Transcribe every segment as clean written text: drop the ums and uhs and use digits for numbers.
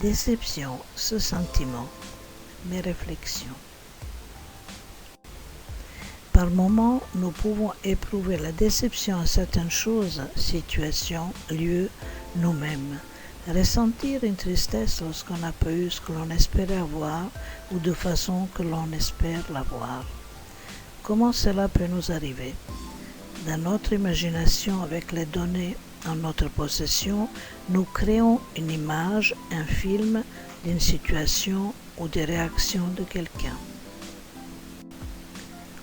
Déception, ce sentiment, mes réflexions. Par moments, nous pouvons éprouver la déception à certaines choses, situations, lieux, nous-mêmes. Ressentir une tristesse lorsqu'on n'a pas eu ce que l'on espérait avoir ou de façon que l'on espère l'avoir. Comment cela peut nous arriver? Dans notre imagination, avec les données en notre possession, nous créons une image, un film d'une situation ou des réactions de quelqu'un.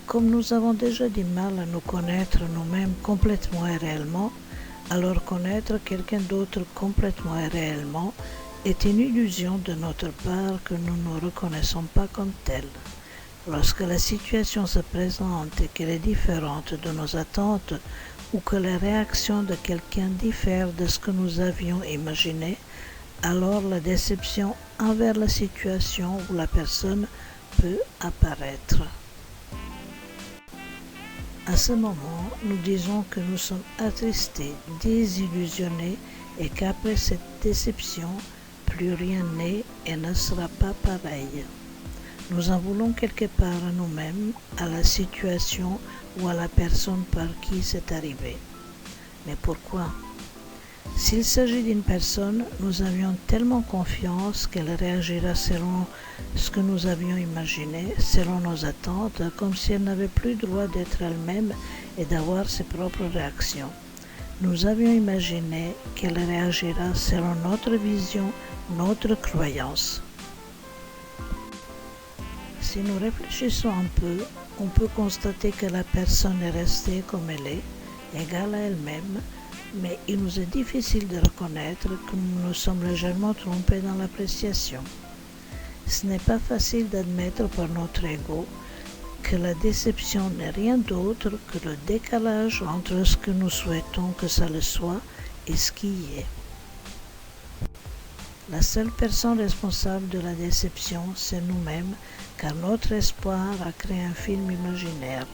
Comme nous avons déjà du mal à nous connaître nous-mêmes complètement et réellement, alors connaître quelqu'un d'autre complètement et réellement est une illusion de notre part que nous ne reconnaissons pas comme telle. Lorsque la situation se présente et qu'elle est différente de nos attentes ou que la réaction de quelqu'un diffère de ce que nous avions imaginé, alors la déception envers la situation ou la personne peut apparaître. À ce moment, nous disons que nous sommes attristés, désillusionnés et qu'après cette déception, plus rien n'est et ne sera pas pareil. Nous en voulons quelque part à nous-mêmes, à la situation ou à la personne par qui c'est arrivé. Mais pourquoi? S'il s'agit d'une personne, nous avions tellement confiance qu'elle réagira selon ce que nous avions imaginé, selon nos attentes, comme si elle n'avait plus le droit d'être elle-même et d'avoir ses propres réactions. Nous avions imaginé qu'elle réagira selon notre vision, notre croyance. Si nous réfléchissons un peu, on peut constater que la personne est restée comme elle est, égale à elle-même, mais il nous est difficile de reconnaître que nous nous sommes légèrement trompés dans l'appréciation. Ce n'est pas facile d'admettre par notre ego que la déception n'est rien d'autre que le décalage entre ce que nous souhaitons que ça le soit et ce qui y est. La seule personne responsable de la déception, c'est nous-mêmes, car notre espoir a créé un film imaginaire.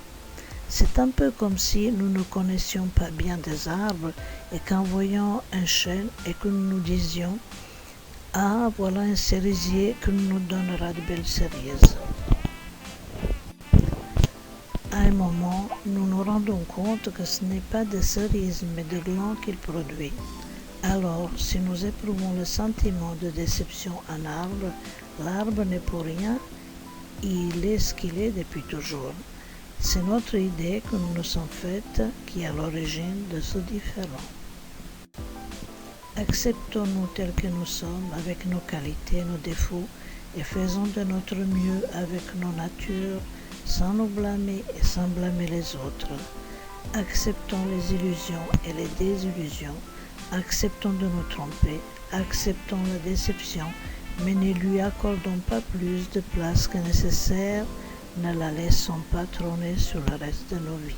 C'est un peu comme si nous ne connaissions pas bien des arbres et qu'en voyant un chêne et que nous nous disions « Ah, voilà un cerisier qui nous donnera de belles cerises ». À un moment, nous nous rendons compte que ce n'est pas des cerises mais de glands qu'il produit. Alors, si nous éprouvons le sentiment de déception en arbre, l'arbre n'est pour rien, il est ce qu'il est depuis toujours. C'est notre idée que nous nous sommes faites qui est à l'origine de ce différent. Acceptons-nous tels que nous sommes, avec nos qualités, nos défauts, et faisons de notre mieux avec nos natures, sans nous blâmer et sans blâmer les autres. Acceptons les illusions et les désillusions, acceptons de nous tromper, acceptons la déception, mais ne lui accordons pas plus de place que nécessaire, ne la laissons pas trôner sur le reste de nos vies.